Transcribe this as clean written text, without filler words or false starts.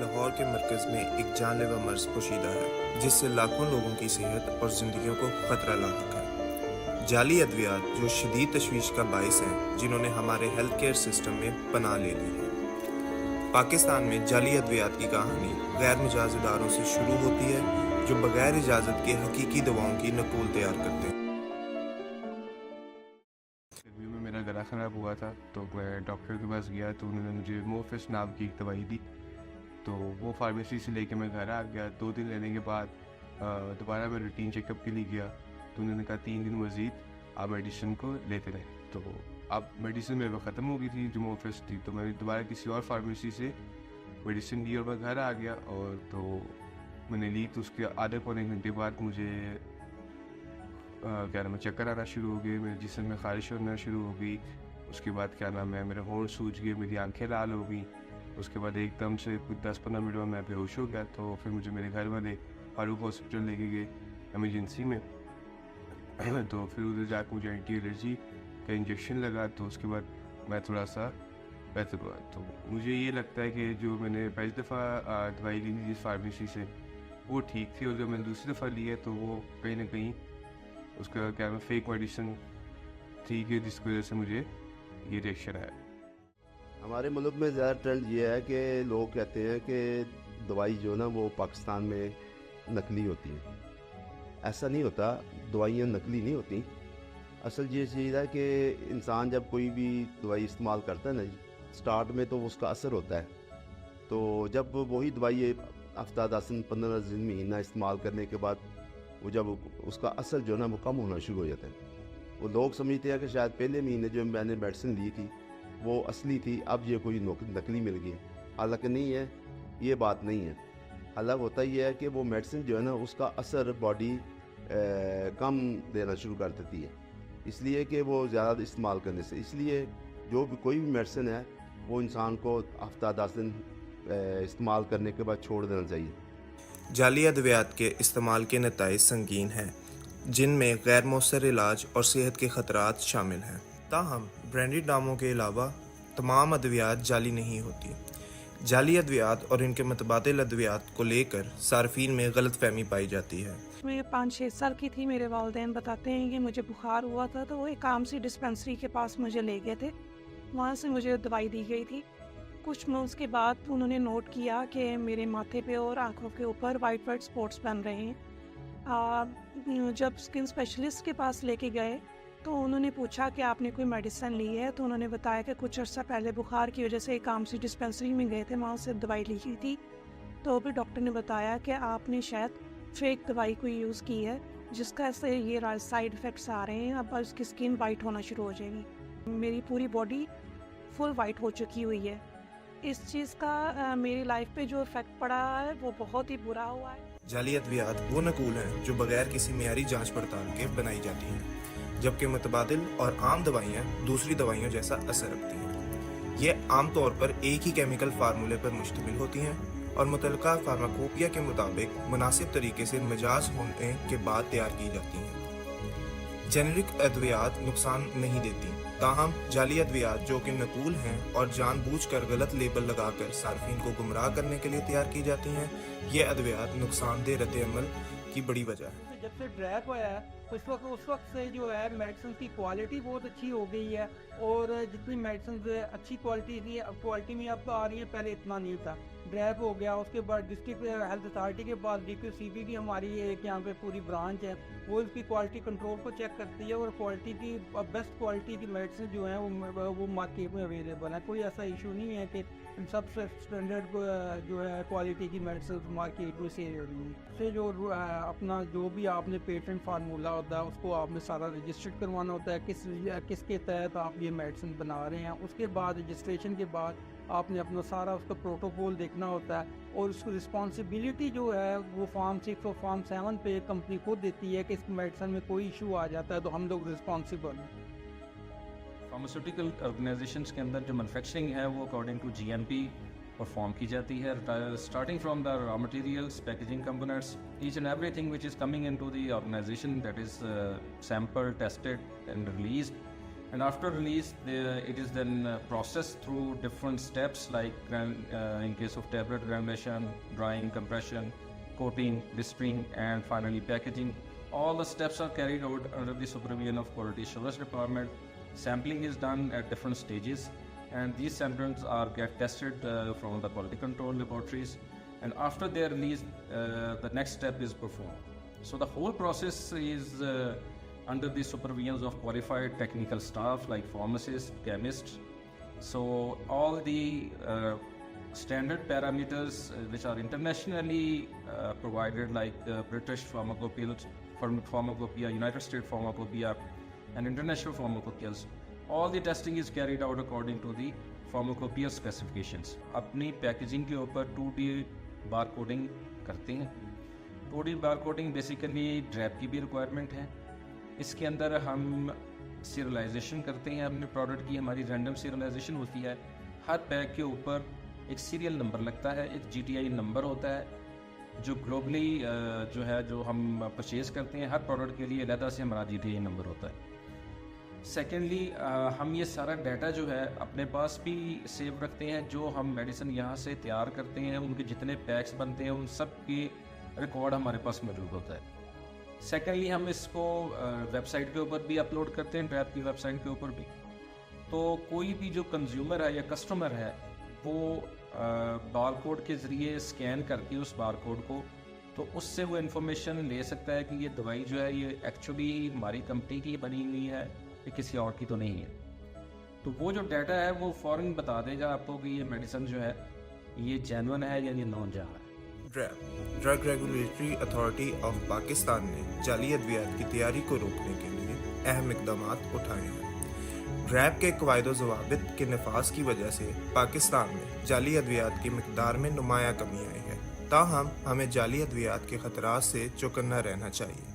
लाहौर के मरकज़ में एक जानलेवा मर्ज पोशीदा है जिससे लाखों लोगों की सेहत और ज़िंदगियों को ख़तरा लाक है। जाली अद्वियात जो शदीद तशवीश का बाइस हैं, जिन्होंने हमारे हेल्थ केयर सिस्टम में पनाह ले ली है। पाकिस्तान में जाली अद्वियात की कहानी गैर मिजाज इदारों से शुरू होती है जो बगैर इजाज़त के हकीकी दवाओं की नकूल तैयार करते हैं। रिव्यू में मेरा गला ख़राब हुआ था तो मैं डॉक्टर के पास गया तो उन्होंने मुझे मोफिस नाम की एक दवाई दी। तो वो फार्मेसी से लेके मैं घर आ गया। 2 दिन लेने के बाद दोबारा मैं रूटीन चेकअप के लिए गया तो उन्होंने कहा 3 दिन मज़ीद आप मेडिसिन को लेते रहें। तो अब मेडिसिन मेरे को ख़त्म हो गई थी जो मोफिस थी, तो मैंने दोबारा किसी और फार्मेसी से मेडिसिन ली और मैं घर आ गया। और तो मैंने ली तो उसके आधे पौने घंटे बाद मुझे क्या नाम है चक्कर आना शुरू हो गए, मेरे जिस्म में ख़ारिश होना शुरू हो गई। उसके बाद क्या नाम है मेरे होंठ सूज गए, मेरी आंखें लाल हो गई। उसके बाद एकदम से कुछ 10-15 मिनट में मैं बेहोश हो गया। तो फिर मुझे मेरे घर वाले फारूक हॉस्पिटल लेके गए एमरजेंसी में। तो फिर उधर जाकर मुझे एंटी एलर्जी का इंजेक्शन लगा। तो उसके बाद मैं थोड़ा सा बेहतर हुआ। तो मुझे ये लगता है कि जो मैंने पहली दफ़ा दवाई ली थी जिस फार्मेसी से वो ठीक थी, और जो मैंने दूसरी दफ़ा ली है तो वो कहीं ना कहीं उसका क्या नाम फेक मेडिसिन थी कि जिसकी वजह से मुझे ये रिएक्शन आया। हमारे मुल्क में ज़्यादा ट्रेंड ये है कि लोग कहते हैं कि दवाई जो ना वो पाकिस्तान में नकली होती है। ऐसा नहीं होता, दवाइयाँ नकली नहीं होती। असल ये चीज़ है कि इंसान जब कोई भी दवाई इस्तेमाल करता है ना, स्टार्ट में तो उसका असर होता है। तो जब वही दवाई हफ्ता 10 दिन 15 दिन महीना इस्तेमाल करने के बाद वो जब उसका असर जो है ना वो कम होना शुरू हो जाता है। वो लोग समझते हैं कि शायद पहले महीने जो मैंने मेडिसिन ली थी वो असली थी, अब ये कोई नकली मिल गई। हालांकि नहीं है, ये बात नहीं है। हालांकि होता ये है कि वो मेडिसिन जो है ना उसका असर बॉडी कम देना शुरू कर देती है, इसलिए कि वो ज़्यादा इस्तेमाल करने से। इसलिए जो भी कोई भी मेडिसिन है वो इंसान को हफ्ता 10 दिन इस्तेमाल करने के बाद छोड़ देना चाहिए। जाली अद्वियात के इस्तेमाल के नताइज संगीन हैं, जिनमें गैर मौसर इलाज और सेहत के ख़तरात शामिल हैं। ताहम ब्रांडेड नामों के अलावा तमाम अद्वियात जाली नहीं होती। जाली अद्वियात और इनके मुतबादिल अद्वियात को लेकर सार्फिन में गलतफहमी पाई जाती है। मैं 5-6 साल की थी, मेरे वालिदैन बताते हैं कि मुझे बुखार हुआ था तो वो एक आम सी डिस्पेंसरी के पास मुझे ले गए थे। वहाँ से मुझे दवाई दी गई थी। कुछ मंथ्स के बाद उन्होंने नोट किया कि मेरे माथे पे और आँखों के ऊपर वाइट वाइट स्पॉट्स बन रहे हैं। जब स्किन स्पेशलिस्ट के पास लेके गए तो उन्होंने पूछा कि आपने कोई मेडिसिन ली है, तो उन्होंने बताया कि कुछ अर्सा पहले बुखार की वजह से एक आम सी डिस्पेंसरी में गए थे, वहाँ से दवाई ली गई थी। तो फिर डॉक्टर ने बताया कि आपने शायद फेक दवाई कोई यूज़ की है जिसका ऐसे ये साइड इफ़ेक्ट्स आ रहे हैं, अब उसकी स्किन वाइट होना शुरू हो जाएगी। मेरी पूरी बॉडी फुल वाइट हो चुकी हुई है। इस चीज़ का मेरी लाइफ पे जो इफ़ेक्ट पड़ा है वो बहुत ही बुरा हुआ है। जाली अद्वियात वो नकूल हैं जो बगैर किसी मेयारी जांच पड़ताल के बनाई जाती हैं, जबकि मुतबादिल और आम दवाइयाँ दूसरी दवाइयों जैसा असर रखती हैं। ये आमतौर पर एक ही केमिकल फार्मूले पर मुश्तमिल होती हैं और मुतलका फार्माकोपिया के मुताबिक मुनासिब तरीके से मिजाज होने के बाद तैयार की जाती हैं। जेनेरिक अद्वियात नुकसान नहीं देती, ताहम जाली अद्वियात जो कि नकूल हैं और जानबूझकर गलत लेबल लगाकर सार्फिन को गुमराह करने के लिए तैयार की जाती हैं, ये अद्वियात नुकसानदेह रद्द-ए-अमल की बड़ी वजह है। जब से ड्रैप हुआ है उस वक्त से जो है मेडिसिन की क्वालिटी बहुत अच्छी हो गई है, और जितनी मेडिसिन अच्छी क्वालिटी थी अब क्वालिटी में अब आ रही है, पहले इतना नहीं था। ड्रैप हो गया, उसके बाद डिस्ट्रिक्ट हेल्थ अथॉरिटी के पास DQCB की हमारी एक यहाँ पे पूरी ब्रांच है, वो इसकी क्वालिटी कंट्रोल को चेक करती है, और क्वालिटी की बेस्ट क्वालिटी की मेडिसिन जो है वो मार्केट में अवेलेबल है। कोई ऐसा इशू नहीं है कि सबसे स्टैंडर्ड जो है क्वालिटी की मेडिसिन मार्केट में सेल हो रही है। से जो अपना जो भी आपने पेटेंट फार्मूला होता है उसको आपने सारा रजिस्टर्ड करवाना होता है, किसके तहत आप ये मेडिसिन बना रहे हैं। उसके बाद रजिस्ट्रेशन के बाद आपने अपना सारा उसका प्रोटोकॉल देखना होता है, और उसकी रिस्पॉन्सिबिलिटी जो है वो फॉर्म 6 और फॉर्म 7 पे कंपनी खुद देती है कि इस मेडिसिन में कोई इशू आ जाता है तो हम लोग रिस्पॉन्सिबल हैं। फार्मास्यूटिकल ऑर्गेनाइजेशंस के अंदर जो मैन्युफैक्चरिंग है वो अकॉर्डिंग टू GMP परफॉर्म की जाती है, starting from the raw materials, packaging components, each and everything which is coming into the organization, that is sample tested and released And after release, it is then processed through different steps like in case of tablet granulation, drying, compression, coating, blistering, and finally packaging. All the steps are carried out under the supervision of Quality Assurance Department. Sampling is done at different stages, and these samples get tested from the quality control laboratories. And after their release, the next step is performed. So the whole process is under the supervision of qualified technical staff like pharmacists, chemists. So all the standard parameters which are internationally provided, like British Pharmacopoeia, United States Pharmacopoeia, and international pharmacopoeias, all the testing is carried out according to the pharmacopoeia specifications. अपनी packaging के ऊपर 2D बार coding करते हैं. 2D बार coding basically ड्रैप की भी requirement है. इसके अंदर हम सीरियलाइजेशन करते हैं अपने प्रोडक्ट की. हमारी रैंडम सीरियलाइजेशन होती है. हर पैक के ऊपर एक सीरियल नंबर लगता है, एक GTI नंबर होता है जो ग्लोबली जो हम परचेज करते हैं. हर प्रोडक्ट के लिए अलग से हमारा GTI नंबर होता है. सेकेंडली हम ये सारा डाटा जो है अपने पास भी सेव रखते हैं. जो हम मेडिसिन यहाँ से तैयार करते हैं, उनके जितने पैक्स बनते हैं, उन सब के रिकॉर्ड हमारे पास मौजूद होता है. सेकेंडली हम इसको वेबसाइट के ऊपर भी अपलोड करते हैं, ड्रैप की वेबसाइट के ऊपर भी. तो कोई भी जो कंज्यूमर है या कस्टमर है वो बारकोड के ज़रिए स्कैन करके उस बारकोड को, तो उससे वो इन्फॉर्मेशन ले सकता है कि ये दवाई जो है ये एक्चुअली हमारी कंपनी की बनी हुई है, ये किसी और की तो नहीं है. तो वो जो डाटा है वो फ़ौरन बता देगा आपको कि ये मेडिसिन जो है ये जेन्युइन है या ये नॉन जेन्युइन है. Drug regulatory authority of Pakistan ने जाली अद्वियात की तैयारी को रोकने के लिए अहम इकदाम उठाए हैं. ड्रैप के कवायद ज़वाबित के नफाज की वजह से पाकिस्तान में जाली अद्वियात की मिकदार में नुमाया कमी आई है. ताहम हमें जाली अद्वियात के ख़तरात से चौकन्ना रहना चाहिए.